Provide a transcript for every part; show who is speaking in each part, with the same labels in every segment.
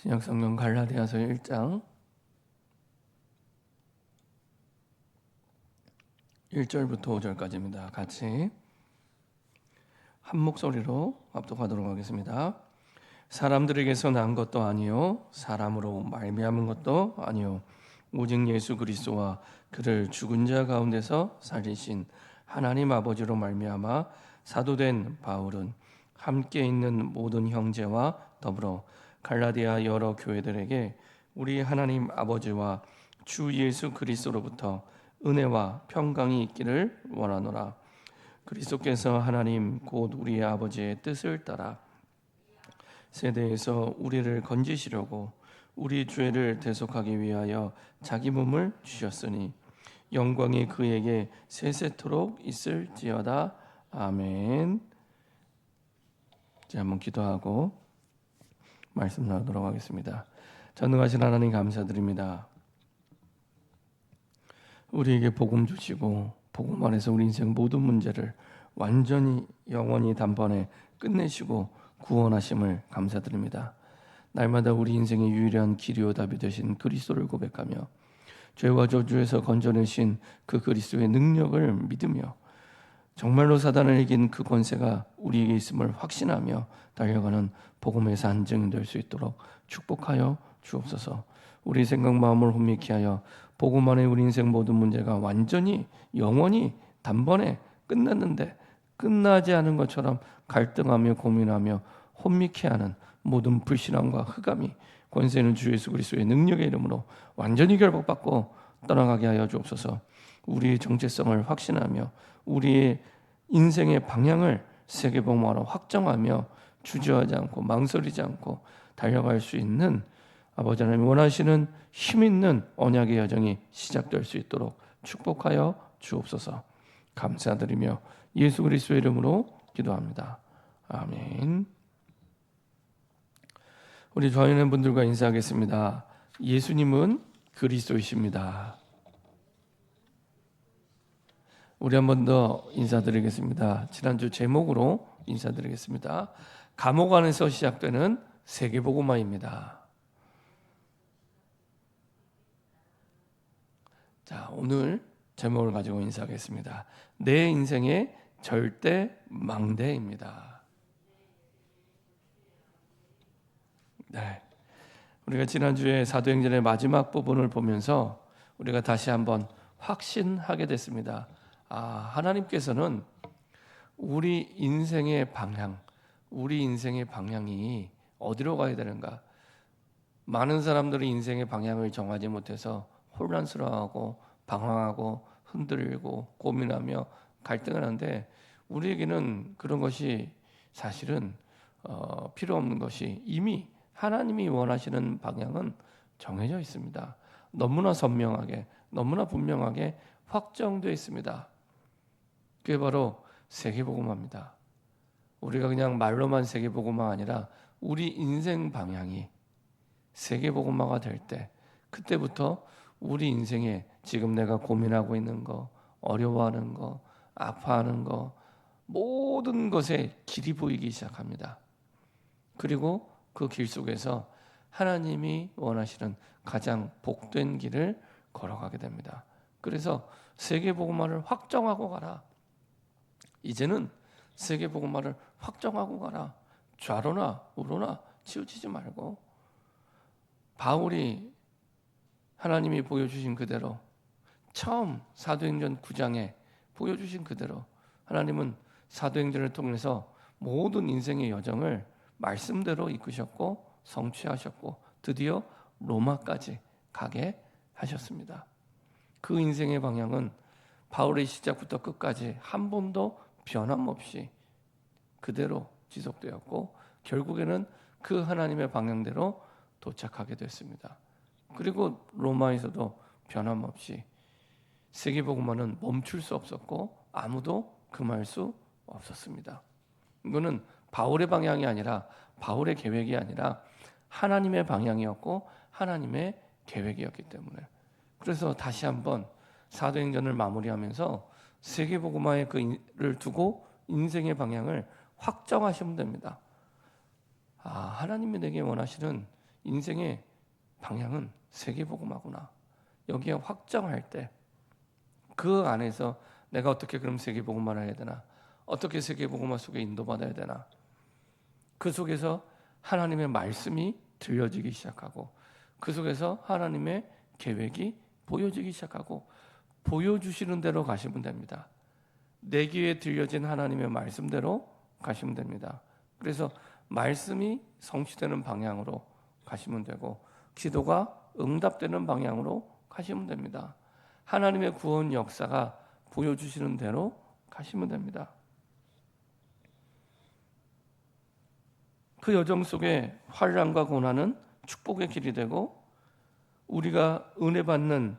Speaker 1: 신약성경 갈라디아서 1장 1절부터 5절까지입니다. 같이 한 목소리로 합독하도록 하겠습니다. 사람들에게서 난 것도 아니요 사람으로 말미암은 것도 아니요 오직 예수 그리스도와 그를 죽은 자 가운데서 살리신 하나님 아버지로 말미암아 사도된 바울은 함께 있는 모든 형제와 더불어 갈라디아 여러 교회들에게 우리 하나님 아버지와 주 예수 그리스도로부터 은혜와 평강이 있기를 원하노라. 그리스도께서 하나님 곧 우리의 아버지의 뜻을 따라 세대에서 우리를 건지시려고 우리 죄를 대속하기 위하여 자기 몸을 주셨으니 영광이 그에게 세세토록 있을지어다. 아멘. 이제 한번 기도하고 말씀 나누도록 하겠습니다. 전능하신 하나님 감사드립니다. 우리에게 복음 주시고 복음 안에서 우리 인생 모든 문제를 완전히 영원히 단번에 끝내시고 구원하심을 감사드립니다. 날마다 우리 인생의 유일한 길이요 답이 되신 그리스도를 고백하며 죄와 저주에서 건져내신 그 그리스도의 능력을 믿으며 정말로 사단을 이긴 그 권세가 우리에게 있음을 확신하며 달려가는 복음의 산증이 될 수 있도록 축복하여 주옵소서. 우리 생각 마음을 혼미케 하여 복음 안에 우리 인생 모든 문제가 완전히 영원히 단번에 끝났는데 끝나지 않은 것처럼 갈등하며 고민하며 혼미케 하는 모든 불신앙과 흑암이 권세는 주 예수 그리스도의 능력의 이름으로 완전히 결박받고 떠나가게 하여 주옵소서. 우리의 정체성을 확신하며 우리의 인생의 방향을 세계복음화로 확정하며 주저하지 않고 망설이지 않고 달려갈 수 있는 아버지 하나님 원하시는 힘있는 언약의 여정이 시작될 수 있도록 축복하여 주옵소서. 감사드리며 예수 그리스도의 이름으로 기도합니다. 아멘. 우리 좌연한 분들과 인사하겠습니다. 예수님은 그리스도이십니다. 우리 한 번 더 인사드리겠습니다. 지난주 제목으로 인사드리겠습니다. 감옥 안에서 시작되는 세계복음화입니다. 자, 오늘 제목을 가지고 인사하겠습니다. 내 인생의 절대 망대입니다. 네, 우리가 지난주에 사도행전의 마지막 부분을 보면서 우리가 다시 한번 확신하게 됐습니다. 하나님께서는 우리 인생의 방향이 어디로 가야 되는가? 많은 사람들이 인생의 방향을 정하지 못해서 혼란스러워하고 방황하고 흔들리고 고민하며 갈등을 하는데 우리에게는 그런 것이 사실은 필요 없는 것이 이미 하나님이 원하시는 방향은 정해져 있습니다. 너무나 선명하게, 너무나 분명하게 확정되어 있습니다. 그게 바로 세계복음화입니다. 우리가 그냥 말로만 세계복음화가 아니라 우리 인생 방향이 세계복음화가 될 때 그때부터 우리 인생에 지금 내가 고민하고 있는 거, 어려워하는 거, 아파하는 거 모든 것에 길이 보이기 시작합니다. 그리고 그 길 속에서 하나님이 원하시는 가장 복된 길을 걸어가게 됩니다. 그래서 세계복음화를 확정하고 가라. 이제는 세계복음화를 확정하고 가라. 좌로나 우로나 치우치지 말고 바울이 하나님이 보여주신 그대로 처음 사도행전 9장에 보여주신 그대로 하나님은 사도행전을 통해서 모든 인생의 여정을 말씀대로 이끄셨고 성취하셨고 드디어 로마까지 가게 하셨습니다. 그 인생의 방향은 바울의 시작부터 끝까지 한 번도 변함없이 그대로 지속되었고 결국에는 그 하나님의 방향대로 도착하게 됐습니다. 그리고 로마에서도 변함없이 세계복음화는 멈출 수 없었고 아무도 금할 수 없었습니다. 이거는 바울의 방향이 아니라 바울의 계획이 아니라 하나님의 방향이었고 하나님의 계획이었기 때문에 그래서 다시 한번 사도행전을 마무리하면서 세계복음화의 그를 두고 인생의 방향을 확정하시면 됩니다. 하나님이 내게 원하시는 인생의 방향은 세계복음화구나. 여기에 확정할 때 그 안에서 내가 어떻게 그럼 세계복음화를 해야 되나? 어떻게 세계복음화 속에 인도받아야 되나? 그 속에서 하나님의 말씀이 들려지기 시작하고 그 속에서 하나님의 계획이 보여지기 시작하고 보여주시는 대로 가시면 됩니다. 내 귀에 들려진 하나님의 말씀대로 가시면 됩니다. 그래서 말씀이 성취되는 방향으로 가시면 되고 기도가 응답되는 방향으로 가시면 됩니다. 하나님의 구원 역사가 보여주시는 대로 가시면 됩니다. 그 여정 속에 환난과 고난은 축복의 길이 되고 우리가 은혜 받는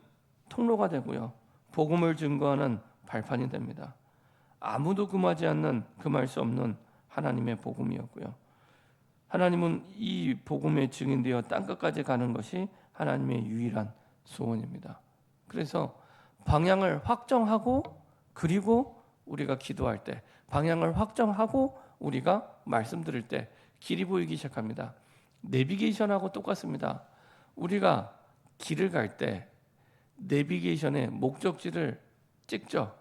Speaker 1: 통로가 되고요. 복음을 증거하는 발판이 됩니다. 아무도 금하지 않는 금할 수 없는 하나님의 복음이었고요. 하나님은 이 복음에 증인되어 땅끝까지 가는 것이 하나님의 유일한 소원입니다. 그래서 방향을 확정하고 그리고 우리가 기도할 때 방향을 확정하고 우리가 말씀드릴 때 길이 보이기 시작합니다. 내비게이션하고 똑같습니다. 우리가 길을 갈 때 내비게이션에 목적지를 찍죠.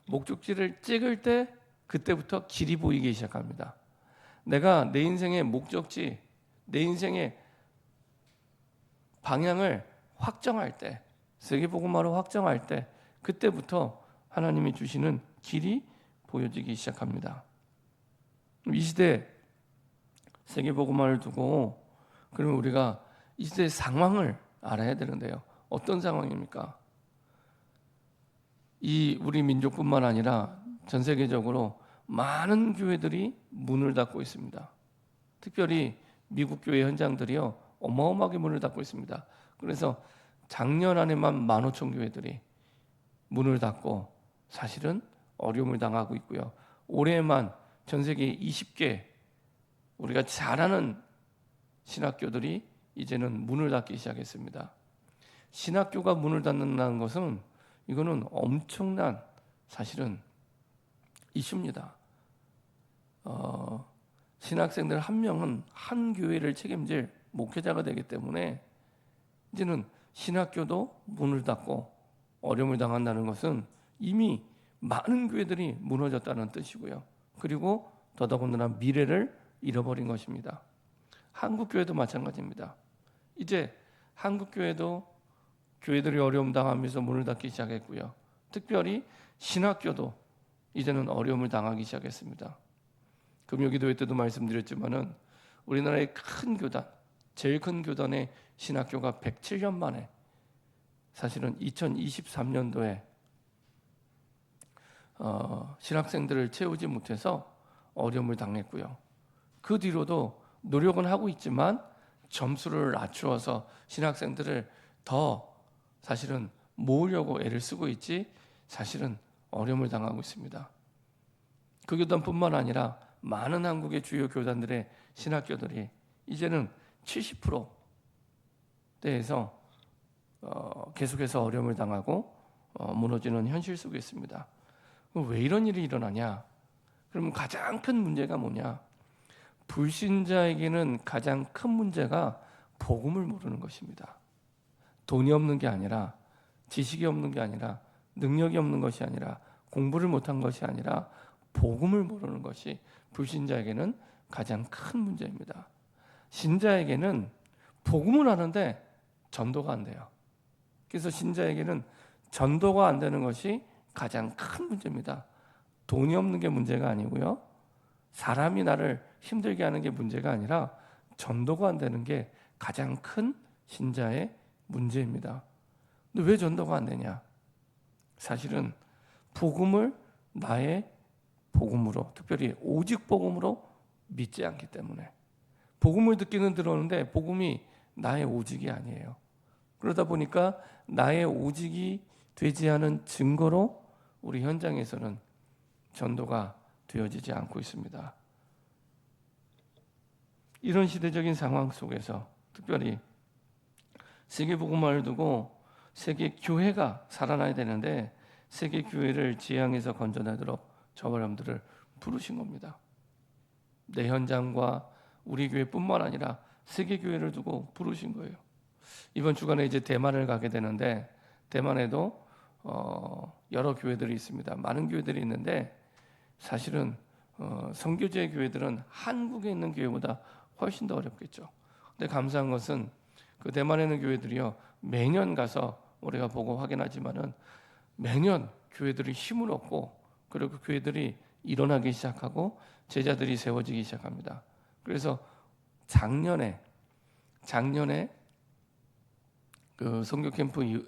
Speaker 1: 목적지를 찍을 때 그때부터 길이 보이기 시작합니다. 내가 내 인생의 목적지, 내 인생의 방향을 확정할 때, 세계복음화로 확정할 때 그때부터 하나님이 주시는 길이 보여지기 시작합니다. 이 시대 세계복음화를 두고 그러면 우리가 이 시대의 상황을 알아야 되는데요. 어떤 상황입니까? 이 우리 민족뿐만 아니라 전 세계적으로 많은 교회들이 문을 닫고 있습니다. 특별히 미국 교회 현장들이요 어마어마하게 문을 닫고 있습니다. 그래서 작년 안에만 15,000교회들이 문을 닫고 사실은 어려움을 당하고 있고요. 올해만 전 세계 20개 우리가 잘 아는 신학교들이 이제는 문을 닫기 시작했습니다. 신학교가 문을 닫는다는 것은 이거는 엄청난 사실은 이슈입니다. 신학생들 한 명은 한 교회를 책임질 목회자가 되기 때문에 이제는 신학교도 문을 닫고 어려움을 당한다는 것은 이미 많은 교회들이 무너졌다는 뜻이고요. 그리고 더더군다나 미래를 잃어버린 것입니다. 한국 교회도 마찬가지입니다. 이제 한국 교회도 교회들이 어려움 당하면서 문을 닫기 시작했고요. 특별히 신학교도 이제는 어려움을 당하기 시작했습니다. 금요기도회 때도 말씀드렸지만은 우리나라의 큰 교단, 제일 큰 교단의 신학교가 107년 만에 사실은 2023년도에 신학생들을 채우지 못해서 어려움을 당했고요. 그 뒤로도 노력은 하고 있지만 점수를 낮추어서 신학생들을 더 사실은 모으려고 애를 쓰고 있지 사실은 어려움을 당하고 있습니다. 그 교단뿐만 아니라 많은 한국의 주요 교단들의 신학교들이 이제는 70%대에서 계속해서 어려움을 당하고 무너지는 현실 속에 있습니다. 왜 이런 일이 일어나냐? 그러면 가장 큰 문제가 뭐냐? 불신자에게는 가장 큰 문제가 복음을 모르는 것입니다. 돈이 없는 게 아니라 지식이 없는 게 아니라 능력이 없는 것이 아니라 공부를 못한 것이 아니라 복음을 모르는 것이 불신자에게는 가장 큰 문제입니다. 신자에게는 복음은 아는데 전도가 안 돼요. 그래서 신자에게는 전도가 안 되는 것이 가장 큰 문제입니다. 돈이 없는 게 문제가 아니고요. 사람이 나를 힘들게 하는 게 문제가 아니라 전도가 안 되는 게 가장 큰 신자의 문제입니다. 근데 왜 전도가 안 되냐? 사실은 복음을 나의 복음으로, 특별히 오직 복음으로 믿지 않기 때문에 복음을 듣기는 들었는데 복음이 나의 오직이 아니에요. 그러다 보니까 나의 오직이 되지 않은 증거로 우리 현장에서는 전도가 되어지지 않고 있습니다. 이런 시대적인 상황 속에서 특별히 세계복음화를 두고 세계 교회가 살아나야 되는데 세계 교회를 지향해서 건져내도록 저와 여러분들을 부르신 겁니다. 내 현장과 우리 교회뿐만 아니라 세계 교회를 두고 부르신 거예요. 이번 주간에 이제 대만을 가게 되는데 대만에도 여러 교회들이 있습니다. 많은 교회들이 있는데 사실은 선교지의 교회들은 한국에 있는 교회보다 훨씬 더 어렵겠죠. 근데 감사한 것은 그 대만에 있는 교회들이요, 매년 가서 우리가 보고 확인하지만은 매년 교회들이 힘을 얻고, 그리고 그 교회들이 일어나기 시작하고 제자들이 세워지기 시작합니다. 그래서 작년에 그 선교 캠프의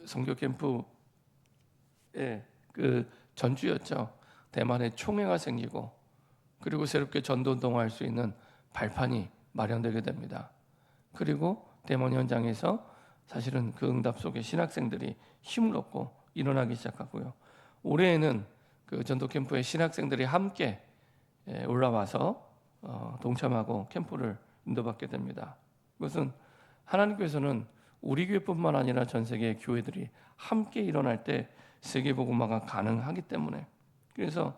Speaker 1: 그 전주였죠. 대만에 총회가 생기고, 그리고 새롭게 전도 운동할 수 있는 발판이 마련되게 됩니다. 그리고 대만 현장에서 사실은 그 응답 속에 신학생들이 힘을 얻고 일어나기 시작하고요. 올해에는 그 전도 캠프에 신학생들이 함께 올라와서 동참하고 캠프를 인도받게 됩니다. 그것은 하나님께서는 우리 교회뿐만 아니라 전 세계 교회들이 함께 일어날 때 세계복음화가 가능하기 때문에, 그래서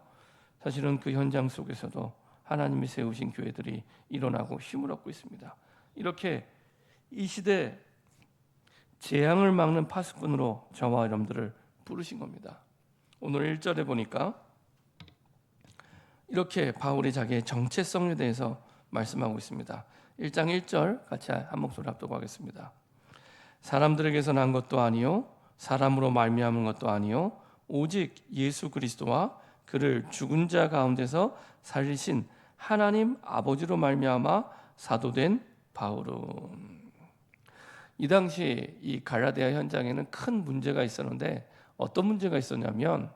Speaker 1: 사실은 그 현장 속에서도 하나님이 세우신 교회들이 일어나고 힘을 얻고 있습니다. 이렇게 이 시대 재앙을 막는 파수꾼으로 저와 여러분들을 부르신 겁니다. 오늘 1절에 보니까 이렇게 바울이 자기의 정체성에 대해서 말씀하고 있습니다. 1장 1절 같이 한 목소리 합독하겠습니다. 사람들에게서 난 것도 아니요 사람으로 말미암은 것도 아니요 오직 예수 그리스도와 그를 죽은 자 가운데서 살리신 하나님 아버지로 말미암아 사도된 바울은. 이 당시 이 갈라디아 현장에는 큰 문제가 있었는데, 어떤 문제가 있었냐면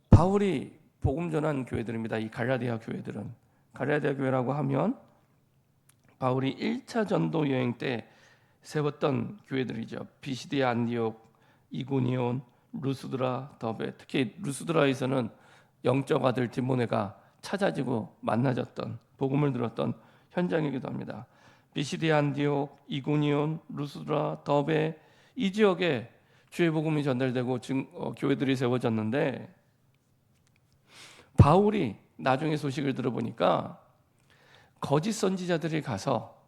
Speaker 1: 바울이 복음 전한 교회들입니다. 이 갈라디아 교회들은, 갈라디아 교회라고 하면 바울이 1차 전도 여행 때 세웠던 교회들이죠. 비시디아, 안디옥, 이고니온, 루스드라, 더베. 특히 루스드라에서는 영적 아들 디모네가 찾아지고 만나졌던, 복음을 들었던 현장이기도 합니다. 비시디아, 안디옥, 이고니온, 루스드라, 더베, 이 지역에 주의 복음이 전달되고 교회들이 세워졌는데, 바울이 나중에 소식을 들어보니까 거짓 선지자들이 가서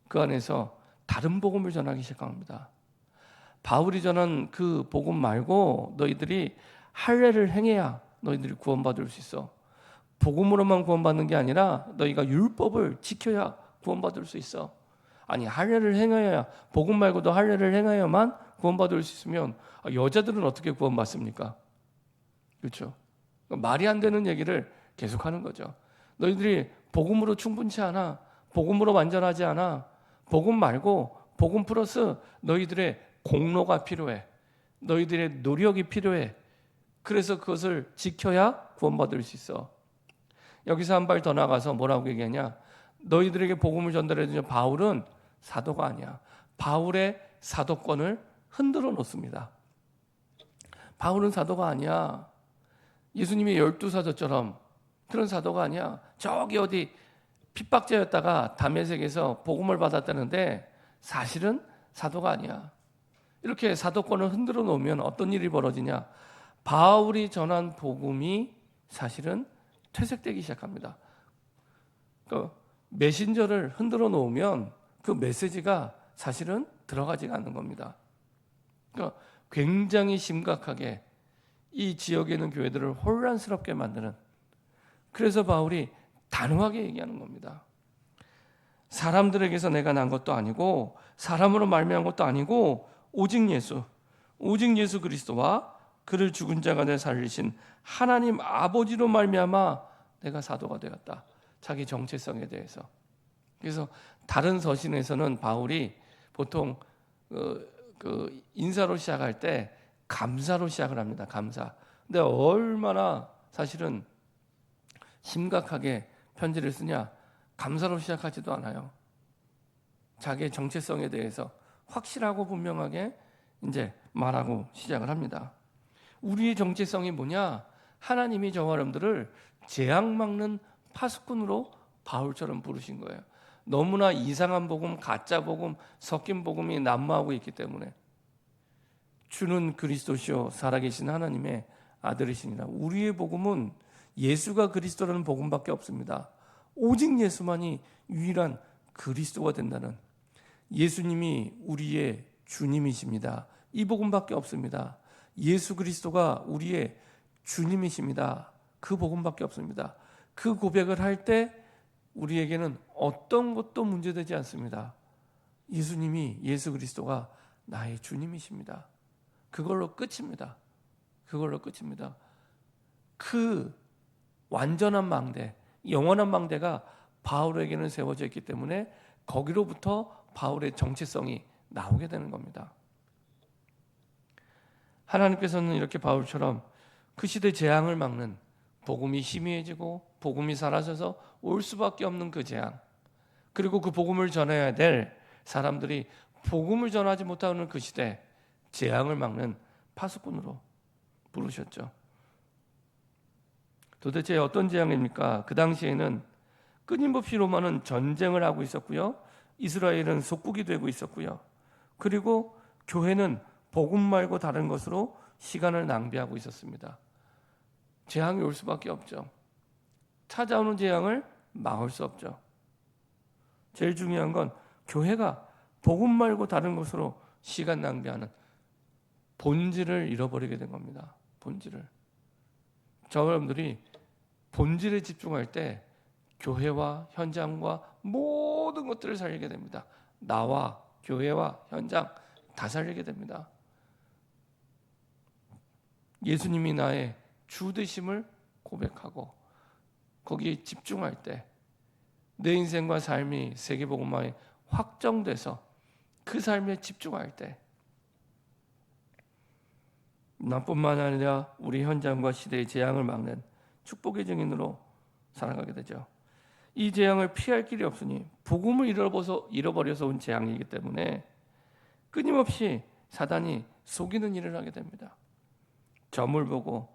Speaker 1: 그 안에서 다른 복음을 전하기 시작합니다. 바울이 전한 그 복음 말고 너희들이 할례를 행해야 너희들이 구원받을 수 있어. 복음으로만 구원받는 게 아니라 너희가 율법을 지켜야 구원받을 수 있어. 아니, 할례를 행해야, 복음 말고도 할례를 행해야만 구원받을 수 있으면 여자들은 어떻게 구원받습니까? 그렇죠? 말이 안 되는 얘기를 계속하는 거죠. 너희들이 복음으로 충분치 않아. 복음으로 완전하지 않아. 복음 말고 복음 플러스 너희들의 공로가 필요해. 너희들의 노력이 필요해. 그래서 그것을 지켜야 구원받을 수 있어. 여기서 한 발 더 나가서 뭐라고 얘기하냐? 너희들에게 복음을 전달해준 바울은 사도가 아니야. 바울의 사도권을 흔들어 놓습니다. 바울은 사도가 아니야. 예수님의 12사도처럼 그런 사도가 아니야. 저기 어디 핍박자였다가 다메섹에서 복음을 받았다는데 사실은 사도가 아니야. 이렇게 사도권을 흔들어 놓으면 어떤 일이 벌어지냐? 바울이 전한 복음이 사실은 퇴색되기 시작합니다. 그 메신저를 흔들어 놓으면 그 메시지가 사실은 들어가지가 않는 겁니다. 그러니까 굉장히 심각하게 이 지역에 있는 교회들을 혼란스럽게 만드는, 그래서 바울이 단호하게 얘기하는 겁니다. 사람들에게서 내가 난 것도 아니고 사람으로 말미암은 것도 아니고 오직 예수 그리스도와 그를 죽은 자 가운데 살리신 하나님 아버지로 말미암아 내가 사도가 되었다. 자기 정체성에 대해서. 그래서 다른 서신에서는 바울이 보통 그 인사로 시작할 때 감사로 시작을 합니다. 감사. 근데 얼마나 사실은 심각하게 편지를 쓰냐? 감사로 시작하지도 않아요. 자기의 정체성에 대해서 확실하고 분명하게 이제 말하고 시작을 합니다. 우리의 정체성이 뭐냐? 하나님이 저와 여러분들을 재앙 막는 파수꾼으로 바울처럼 부르신 거예요. 너무나 이상한 복음, 가짜 복음, 섞인 복음이 난무하고 있기 때문에 주는 그리스도시요 살아계신 하나님의 아들이시니라. 우리의 복음은 예수가 그리스도라는 복음밖에 없습니다. 오직 예수만이 유일한 그리스도가 된다는, 예수님이 우리의 주님이십니다. 이 복음밖에 없습니다. 예수 그리스도가 우리의 주님이십니다. 그 복음밖에 없습니다. 그 고백을 할 때 우리에게는 어떤 것도 문제되지 않습니다. 예수 그리스도가 나의 주님이십니다. 그걸로 끝입니다. 그걸로 끝입니다. 그 완전한 망대, 영원한 망대가 바울에게는 세워져 있기 때문에 거기로부터 바울의 정체성이 나오게 되는 겁니다. 하나님께서는 이렇게 바울처럼 그 시대 재앙을 막는, 복음이 희미해지고 복음이 사라져서 올 수밖에 없는 그 재앙, 그리고 그 복음을 전해야 될 사람들이 복음을 전하지 못하는 그 시대 재앙을 막는 파수꾼으로 부르셨죠. 도대체 어떤 재앙입니까? 그 당시에는 끊임없이 로마는 전쟁을 하고 있었고요, 이스라엘은 속국이 되고 있었고요, 그리고 교회는 복음 말고 다른 것으로 시간을 낭비하고 있었습니다. 재앙이 올 수밖에 없죠. 찾아오는 재앙을 막을 수 없죠. 제일 중요한 건 교회가 복음 말고 다른 것으로 시간 낭비하는 본질을 잃어버리게 된 겁니다. 본질을. 저 여러분들이 본질에 집중할 때 교회와 현장과 모든 것들을 살리게 됩니다. 나와 교회와 현장 다 살리게 됩니다. 예수님이 나의 주 되심을 고백하고 거기에 집중할 때 내 인생과 삶이 세계복음화에 확정돼서 그 삶에 집중할 때 나뿐만 아니라 우리 현장과 시대의 재앙을 막는 축복의 증인으로 살아가게 되죠. 이 재앙을 피할 길이 없으니 복음을 잃어버려서 온 재앙이기 때문에 끊임없이 사단이 속이는 일을 하게 됩니다. 점을 보고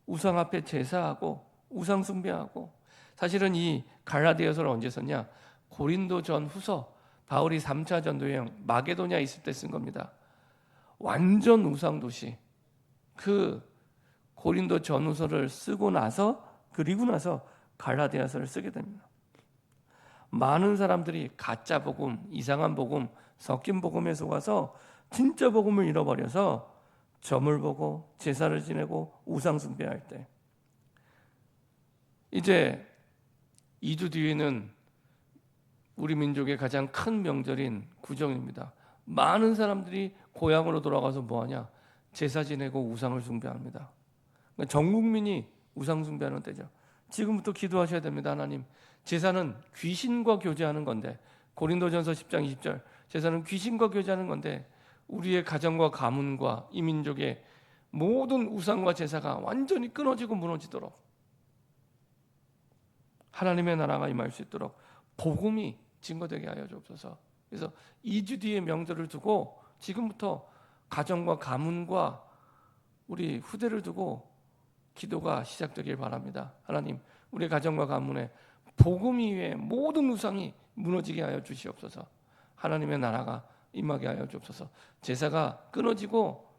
Speaker 1: 우상 앞에 제사하고 우상 숭배하고, 사실은 이 갈라디아서를 언제 썼냐? 고린도 전후서, 바울이 3차 전도 여행 마게도냐 있을 때 쓴 겁니다. 완전 우상 도시. 그 고린도 전후서를 쓰고 나서, 그리고 나서 갈라디아서를 쓰게 됩니다. 많은 사람들이 가짜 복음, 이상한 복음, 섞인 복음에 속아서 진짜 복음을 잃어버려서 점을 보고 제사를 지내고 우상 숭배할 때, 이제 2주 뒤에는 우리 민족의 가장 큰 명절인 구정입니다. 많은 사람들이 고향으로 돌아가서 뭐하냐? 제사 지내고 우상을 숭배합니다. 그러니까 전 국민이 우상 숭배하는 때죠. 지금부터 기도하셔야 됩니다. 하나님, 제사는 귀신과 교제하는 건데, 고린도전서 10장 20절, 제사는 귀신과 교제하는 건데 우리의 가정과 가문과 이 민족의 모든 우상과 제사가 완전히 끊어지고 무너지도록, 하나님의 나라가 임할 수 있도록 복음이 증거되게 하여 주옵소서. 그래서 2주 뒤에 명절을 두고 지금부터 가정과 가문과 우리 후대를 두고 기도가 시작되길 바랍니다. 하나님, 우리 가정과 가문에 복음 이외에 모든 우상이 무너지게 하여 주시옵소서. 하나님의 나라가 임하게 하여 주옵소서. 제사가 끊어지고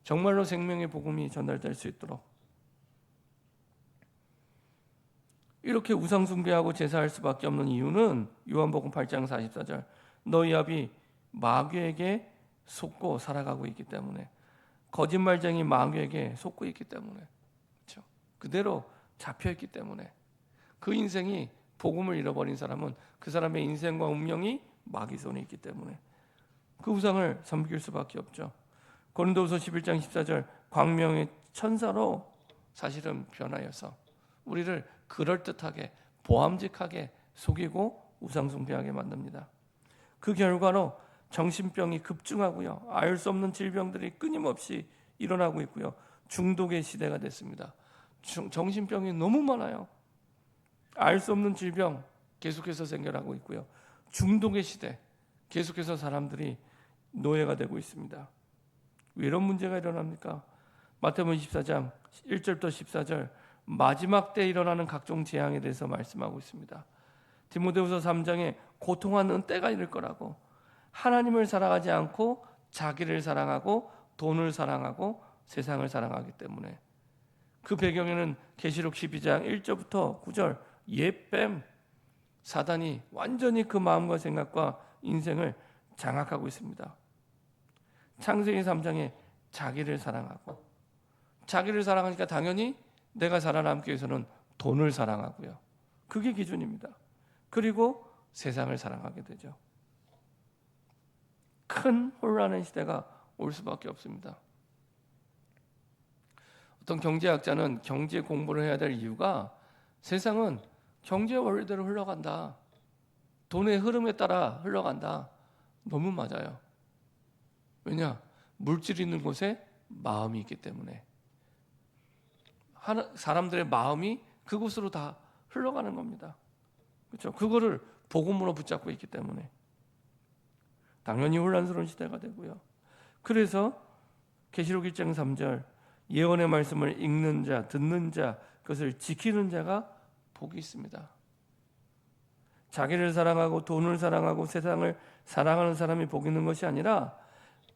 Speaker 1: 정말로 생명의 복음이 전달될 수 있도록. 이렇게 우상 숭배하고 제사할 수밖에 없는 이유는 요한복음 8장 44절, 너희 아비 마귀에게 속고 살아가고 있기 때문에, 거짓말쟁이 마귀에게 속고 있기 때문에, 그렇죠? 그대로 잡혀 있기 때문에, 그 인생이 복음을 잃어버린 사람은 그 사람의 인생과 운명이 마귀 손에 있기 때문에 그 우상을 섬길 수밖에 없죠. 고린도후서 11장 14절, 광명의 천사로 사실은 변하여서 우리를 그럴듯하게 보암직하게 속이고 우상 숭배하게 만듭니다. 그 결과로 정신병이 급증하고요, 알 수 없는 질병들이 끊임없이 일어나고 있고요, 중독의 시대가 됐습니다. 정신병이 너무 많아요. 알 수 없는 질병 계속해서 생겨나고 있고요, 중독의 시대, 계속해서 사람들이 노예가 되고 있습니다. 왜 이런 문제가 일어납니까? 마태복음 24장 1절부터 14절, 마지막 때 일어나는 각종 재앙에 대해서 말씀하고 있습니다. 디모데후서 3장에 고통하는 때가 이를 거라고, 하나님을 사랑하지 않고 자기를 사랑하고 돈을 사랑하고 세상을 사랑하기 때문에. 그 배경에는 계시록 12장 1절부터 9절, 옛뱀 사단이 완전히 그 마음과 생각과 인생을 장악하고 있습니다. 창세기 3장에 자기를 사랑하고, 자기를 사랑하니까 당연히 내가 살아남기 위해서는 돈을 사랑하고요. 그게 기준입니다. 그리고 세상을 사랑하게 되죠. 큰 혼란의 시대가 올 수밖에 없습니다. 어떤 경제학자는 경제 공부를 해야 될 이유가 세상은 경제 원리대로 흘러간다. 돈의 흐름에 따라 흘러간다. 너무 맞아요. 왜냐? 물질이 있는 곳에 마음이 있기 때문에. 사람들의 마음이 그곳으로 다 흘러가는 겁니다. 그렇죠? 그거를 복음으로 붙잡고 있기 때문에 당연히 혼란스러운 시대가 되고요. 그래서 계시록 1장 3절 예언의 말씀을 읽는 자, 듣는 자, 그것을 지키는 자가 복이 있습니다. 자기를 사랑하고 돈을 사랑하고 세상을 사랑하는 사람이 복 있는 것이 아니라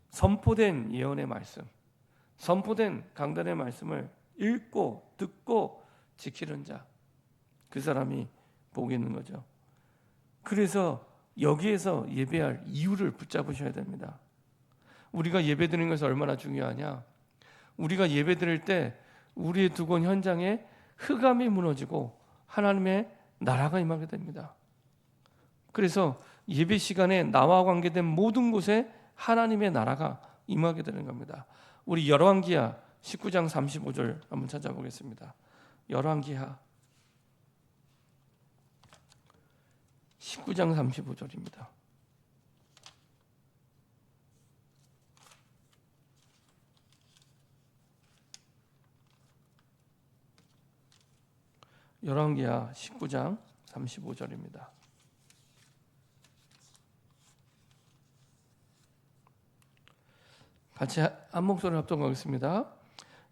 Speaker 1: 선포된 예언의 말씀, 선포된 강단의 말씀을 읽고 듣고 지키는 자, 그 사람이 복이 있는 거죠. 그래서 여기에서 예배할 이유를 붙잡으셔야 됩니다. 우리가 예배드리는 것이 얼마나 중요하냐? 우리가 예배드릴 때 우리의 두건 현장에 흑암이 무너지고 하나님의 나라가 임하게 됩니다. 그래서 예배 시간에 나와 관계된 모든 곳에 하나님의 나라가 임하게 되는 겁니다. 우리 열왕기하 19장 35절 한번 찾아보겠습니다. 열왕기하 19장 35절입니다. 열왕기하 19장 35절입니다. 같이 한 목소리로 합동하겠습니다.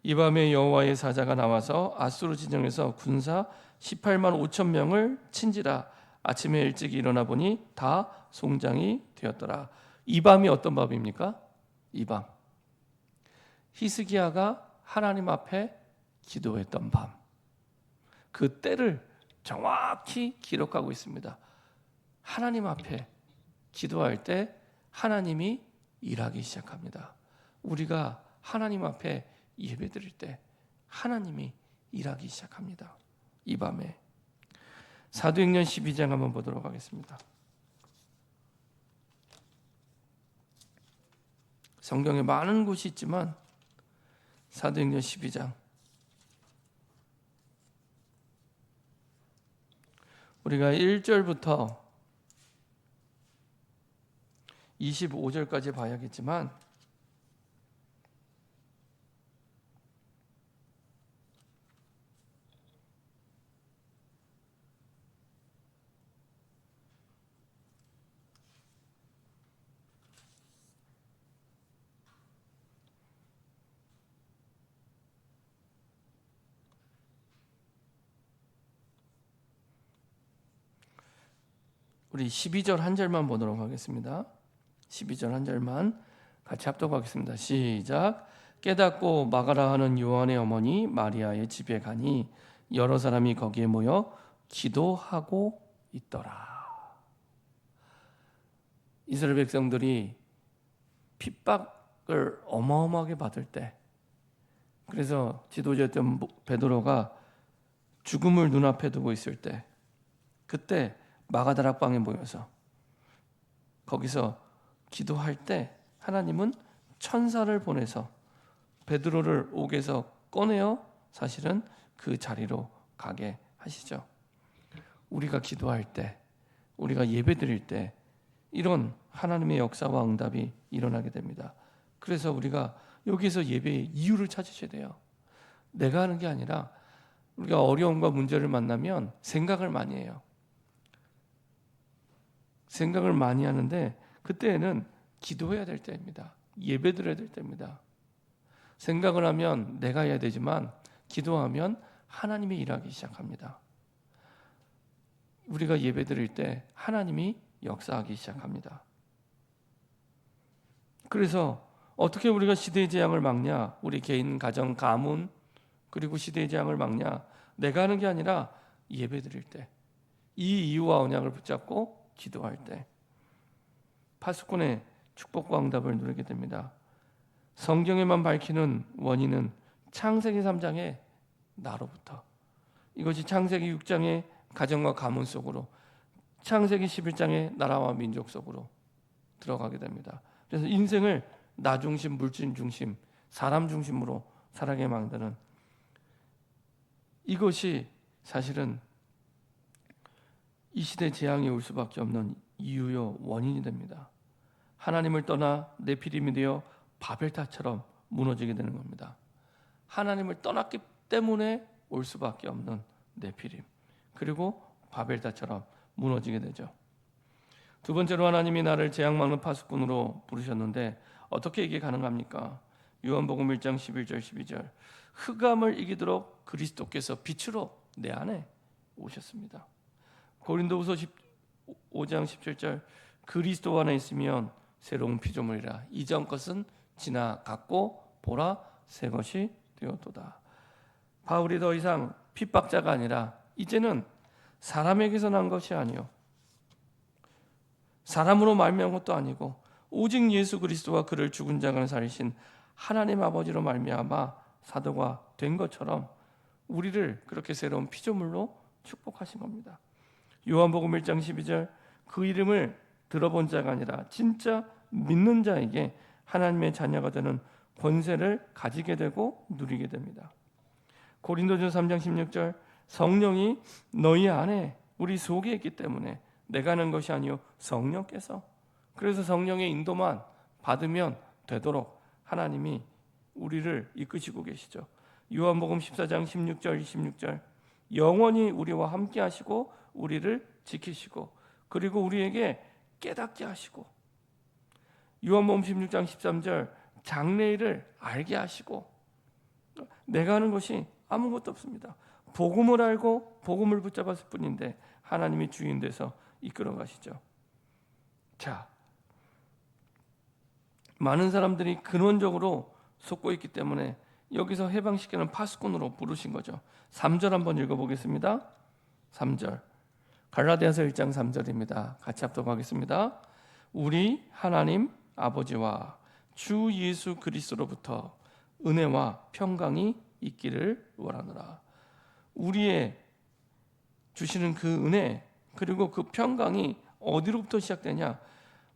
Speaker 1: 이 밤에 여호와의 사자가 나와서 아수르 진영에서 군사 18만 5천 명을 친지라. 아침에 일찍 일어나 보니 다 송장이 되었더라. 이 밤이 어떤 밤입니까? 이 밤, 히스기야가 하나님 앞에 기도했던 밤, 그 때를 정확히 기록하고 있습니다. 하나님 앞에 기도할 때 하나님이 일하기 시작합니다. 우리가 하나님 앞에 예배드릴 때 하나님이 일하기 시작합니다. 이 밤에 사도행전 12장 한번 보도록 하겠습니다. 성경에 많은 곳이 있지만 사도행전 12장 우리가 1절부터 25절까지 봐야겠지만 우리 12절 한 절만 보도록 하겠습니다. 12절 한 절만 같이 합독하겠습니다. 시작. 깨닫고 마가라 하는 요한의 어머니 마리아의 집에 가니 여러 사람이 거기에 모여 기도하고 있더라. 이스라엘 백성들이 핍박을 어마어마하게 받을 때, 그래서 지도자였던 베드로가 죽음을 눈앞에 두고 있을 때, 그때 마가다락방에 모여서 거기서 기도할 때 하나님은 천사를 보내서 베드로를 옥에서 꺼내어 사실은 그 자리로 가게 하시죠. 우리가 기도할 때, 우리가 예배드릴 때 이런 하나님의 역사와 응답이 일어나게 됩니다. 그래서 우리가 여기서 예배의 이유를 찾으셔야 돼요. 내가 하는 게 아니라 우리가 어려움과 문제를 만나면 생각을 많이 해요. 생각을 많이 하는데 그때는 기도해야 될 때입니다. 예배드려야 될 때입니다. 생각을 하면 내가 해야 되지만 기도하면 하나님이 일하기 시작합니다. 우리가 예배드릴 때 하나님이 역사하기 시작합니다. 그래서 어떻게 우리가 시대의 재앙을 막냐? 우리 개인, 가정, 가문 그리고 시대의 재앙을 막냐? 내가 하는 게 아니라 예배드릴 때 이 이유와 언약을 붙잡고 기도할 때 파수꾼의 축복과 응답을 누리게 됩니다. 성경에만 밝히는 원인은 창세기 3장의 나로부터, 이것이 창세기 6장의 가정과 가문 속으로, 창세기 11장의 나라와 민족 속으로 들어가게 됩니다. 그래서 인생을 나 중심, 물질 중심, 사람 중심으로 살아가게 만드는, 이것이 사실은 이 시대 재앙이 올 수밖에 없는 이유요 원인이 됩니다. 하나님을 떠나 네피림이 되어 바벨탑처럼 무너지게 되는 겁니다. 하나님을 떠났기 때문에 올 수밖에 없는 네피림, 그리고 바벨탑처럼 무너지게 되죠. 두 번째로 하나님이 나를 재앙 막는 파수꾼으로 부르셨는데 어떻게 이게 가능합니까? 요한복음 1장 11절 12절, 흑암을 이기도록 그리스도께서 빛으로 내 안에 오셨습니다. 고린도후서 5장 17절, 그리스도 안에 있으면 새로운 피조물이라, 이전 것은 지나갔고 보라 새 것이 되었도다. 바울이 더 이상 핍박자가 아니라 이제는 사람에게서 난 것이 아니요 사람으로 말미암은 것도 아니고 오직 예수 그리스도와 그를 죽은 자 가운데 살리신 하나님 아버지로 말미암아 사도가 된 것처럼 우리를 그렇게 새로운 피조물로 축복하신 겁니다. 요한복음 1장 12절, 그 이름을 들어본 자가 아니라 진짜 믿는 자에게 하나님의 자녀가 되는 권세를 가지게 되고 누리게 됩니다. 고린도전서 3장 16절, 성령이 너희 안에 우리 속에 있기 때문에 내가 하는 것이 아니요 성령께서, 그래서 성령의 인도만 받으면 되도록 하나님이 우리를 이끄시고 계시죠. 요한복음 14장 16절 26절, 영원히 우리와 함께 하시고 우리를 지키시고 그리고 우리에게 깨닫게 하시고, 요한복음 16장 13절, 장래일을 알게 하시고, 내가 하는 것이 아무것도 없습니다. 복음을 알고 복음을 붙잡았을 뿐인데 하나님이 주인 돼서 이끌어 가시죠. 자, 많은 사람들이 근원적으로 속고 있기 때문에 여기서 해방시키는 파수꾼으로 부르신 거죠. 3절 한번 읽어보겠습니다. 3절, 갈라디아서 1장 3절입니다. 같이 합독하겠습니다. 우리 하나님 아버지와 주 예수 그리스도로부터 은혜와 평강이 있기를 원하노라. 우리의 주시는 그 은혜 그리고 그 평강이 어디로부터 시작되냐?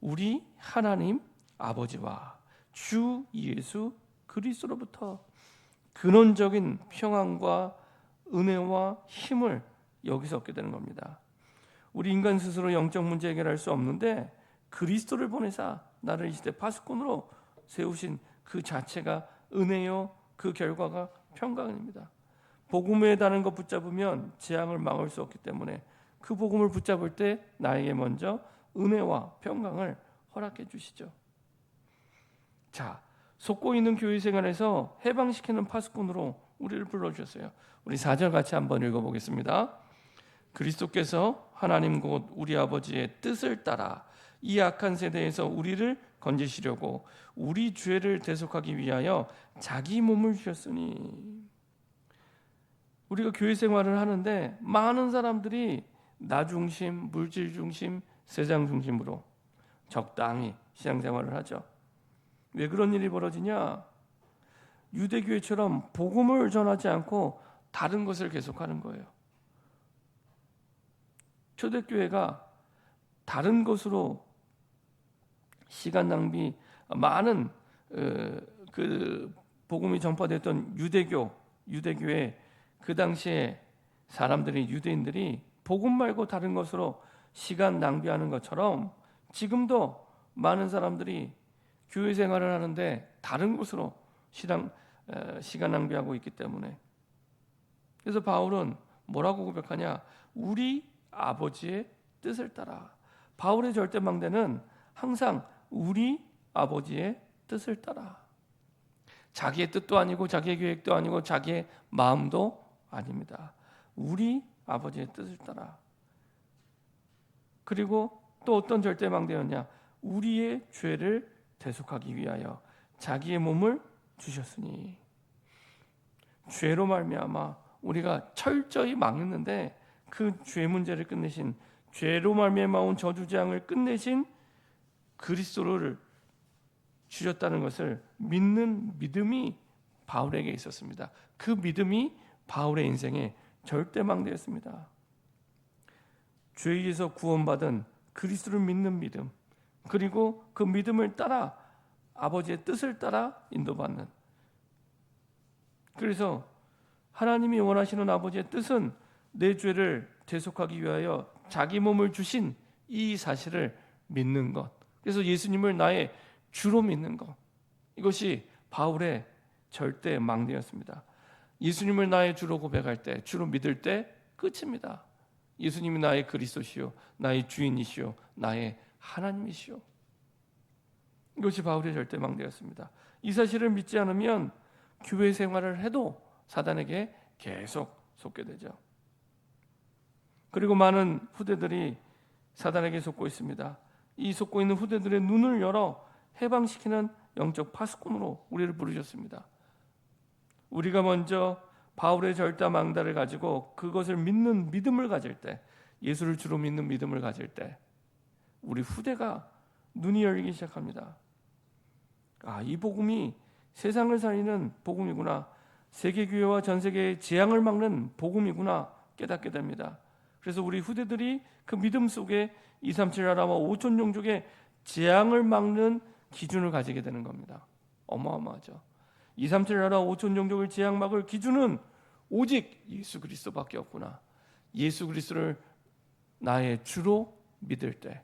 Speaker 1: 우리 하나님 아버지와 주 예수 그리스도로부터 근원적인 평안과 은혜와 힘을 여기서 얻게 되는 겁니다. 우리 인간 스스로 영적 문제 해결할 수 없는데 그리스도를 보내사 나를 이 시대 파수꾼으로 세우신 그 자체가 은혜요, 그 결과가 평강입니다. 복음에 다는 것 붙잡으면 재앙을 막을 수 없기 때문에 그 복음을 붙잡을 때 나에게 먼저 은혜와 평강을 허락해 주시죠. 자, 속고 있는 교회 생활에서 해방시키는 파수꾼으로 우리를 불러주셨어요. 우리 4절 같이 한번 읽어보겠습니다. 그리스도께서 하나님 곧 우리 아버지의 뜻을 따라 이 악한 세대에서 우리를 건지시려고 우리 죄를 대속하기 위하여 자기 몸을 주셨으니. 우리가 교회 생활을 하는데 많은 사람들이 나 중심, 물질 중심, 세상 중심으로 적당히 신앙생활을 하죠. 왜 그런 일이 벌어지냐? 유대교회처럼 복음을 전하지 않고 다른 것을 계속하는 거예요. 초대교회가 다른 것으로 시간 낭비, 많은 그 복음이 전파됐던 유대교회 그 당시에 사람들이, 유대인들이 복음 말고 다른 것으로 시간 낭비하는 것처럼 지금도 많은 사람들이 교회 생활을 하는데 다른 곳으로 시간 낭비하고 있기 때문에, 그래서 바울은 뭐라고 고백하냐? 우리 아버지의 뜻을 따라. 바울의 절대망대는 항상 우리 아버지의 뜻을 따라. 자기의 뜻도 아니고 자기의 계획도 아니고 자기의 마음도 아닙니다. 우리 아버지의 뜻을 따라. 그리고 또 어떤 절대망대였냐? 우리의 죄를 대속하기 위하여 자기의 몸을 주셨으니. 죄로 말미암아 우리가 철저히 망했는데 그 죄 문제를 끝내신, 죄로 말미암아 온 저주 재앙을 끝내신 그리스도를 주셨다는 것을 믿는 믿음이 바울에게 있었습니다. 그 믿음이 바울의 인생의 절대망대였습니다. 죄에 의해서 구원받은 그리스도를 믿는 믿음, 그리고 그 믿음을 따라 아버지의 뜻을 따라 인도받는, 그래서 하나님이 원하시는 아버지의 뜻은 내 죄를 대속하기 위하여 자기 몸을 주신 이 사실을 믿는 것, 그래서 예수님을 나의 주로 믿는 것, 이것이 바울의 절대 망대였습니다. 예수님을 나의 주로 고백할 때, 주로 믿을 때 끝입니다. 예수님이 나의 그리스도시요, 나의 주인이시요, 나의 하나님이시요. 이것이 바울의 절대 망대였습니다. 이 사실을 믿지 않으면 교회 생활을 해도 사단에게 계속 속게 되죠. 그리고 많은 후대들이 사단에게 속고 있습니다. 이 속고 있는 후대들의 눈을 열어 해방시키는 영적 파수꾼으로 우리를 부르셨습니다. 우리가 먼저 바울의 절대망대를 가지고 그것을 믿는 믿음을 가질 때, 예수를 주로 믿는 믿음을 가질 때 우리 후대가 눈이 열리기 시작합니다. 이 복음이 세상을 살리는 복음이구나, 세계교회와 전세계의 재앙을 막는 복음이구나 깨닫게 됩니다. 그래서 우리 후대들이 그 믿음 속에 237 나라와 5천 종족의 재앙을 막는 기준을 가지게 되는 겁니다. 어마어마하죠. 237 나라 5천 종족을 재앙 막을 기준은 오직 예수 그리스도밖에 없구나. 예수 그리스도를 나의 주로 믿을 때,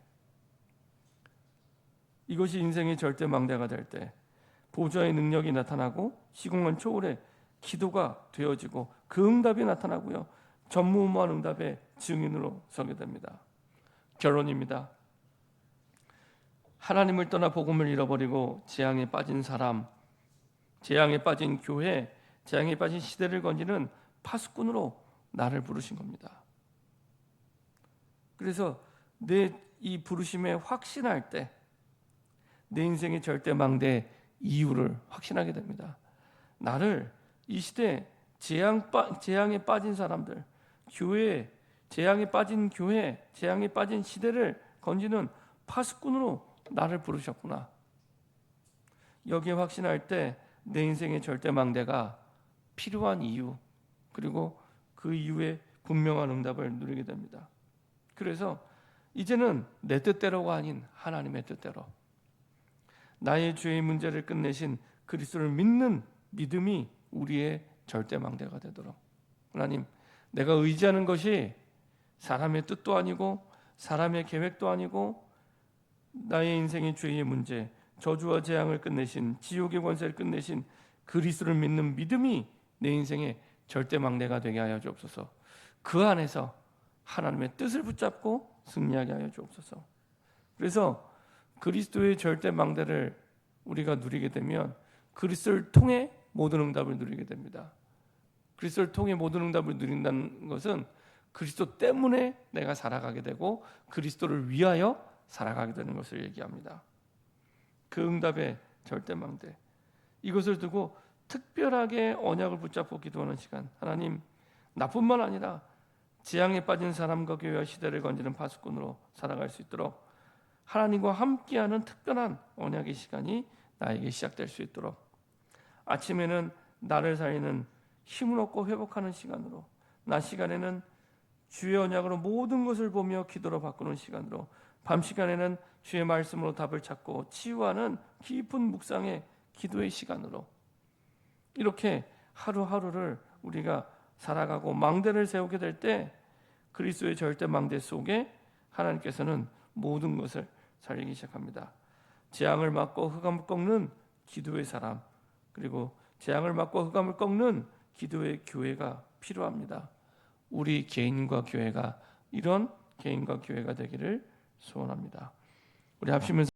Speaker 1: 이것이 인생의 절대망대가 될 때 보좌의 능력이 나타나고 시공간 초월의 기도가 되어지고 그 응답이 나타나고요, 전무후무한 응답의 증인으로 서게 됩니다. 결론입니다. 하나님을 떠나 복음을 잃어버리고 재앙에 빠진 사람, 재앙에 빠진 교회, 재앙에 빠진 시대를 건지는 파수꾼으로 나를 부르신 겁니다. 그래서 내 이 부르심에 확신할 때 내 인생의 절대망대 이유를 확신하게 됩니다. 나를 이 시대 재앙에 빠진 사람들, 교회, 재앙에 빠진 교회, 재앙에 빠진 시대를 건지는 파수꾼으로 나를 부르셨구나. 여기에 확신할 때 내 인생의 절대망대가 필요한 이유, 그리고 그 이유에 분명한 응답을 누리게 됩니다. 그래서 이제는 내 뜻대로가 아닌 하나님의 뜻대로, 나의 죄의 문제를 끝내신 그리스도를 믿는 믿음이 우리의 절대망대가 되도록, 하나님, 내가 의지하는 것이 사람의 뜻도 아니고 사람의 계획도 아니고 나의 인생의 죄의 문제, 저주와 재앙을 끝내신, 지옥의 권세를 끝내신 그리스도를 믿는 믿음이 내 인생의 절대망대가 되게 하여 주옵소서. 그 안에서 하나님의 뜻을 붙잡고 승리하게 하여 주옵소서. 그래서 그리스도의 절대망대를 우리가 누리게 되면 그리스도를 통해 모든 응답을 누리게 됩니다. 그리스도를 통해 모든 응답을 누린다는 것은 그리스도 때문에 내가 살아가게 되고 그리스도를 위하여 살아가게 되는 것을 얘기합니다. 그 응답의 절대망대, 이것을 두고 특별하게 언약을 붙잡고 기도하는 시간, 하나님, 나뿐만 아니라 재앙에 빠진 사람과 교회와 시대를 건지는 파수꾼으로 살아갈 수 있도록 하나님과 함께하는 특별한 언약의 시간이 나에게 시작될 수 있도록, 아침에는 나를 살리는 힘을 얻고 회복하는 시간으로, 낮 시간에는 주의 언약으로 모든 것을 보며 기도로 바꾸는 시간으로, 밤 시간에는 주의 말씀으로 답을 찾고 치유하는 깊은 묵상의 기도의 시간으로, 이렇게 하루하루를 우리가 살아가고 망대를 세우게 될 때 그리스도의 절대 망대 속에 하나님께서는 모든 것을 살리기 시작합니다. 재앙을 막고 흑암을 꺾는 기도의 사람, 그리고 재앙을 막고 흑암을 꺾는 기도의 교회가 필요합니다. 우리 개인과 교회가 이런 개인과 교회가 되기를 소원합니다. 우리 합심을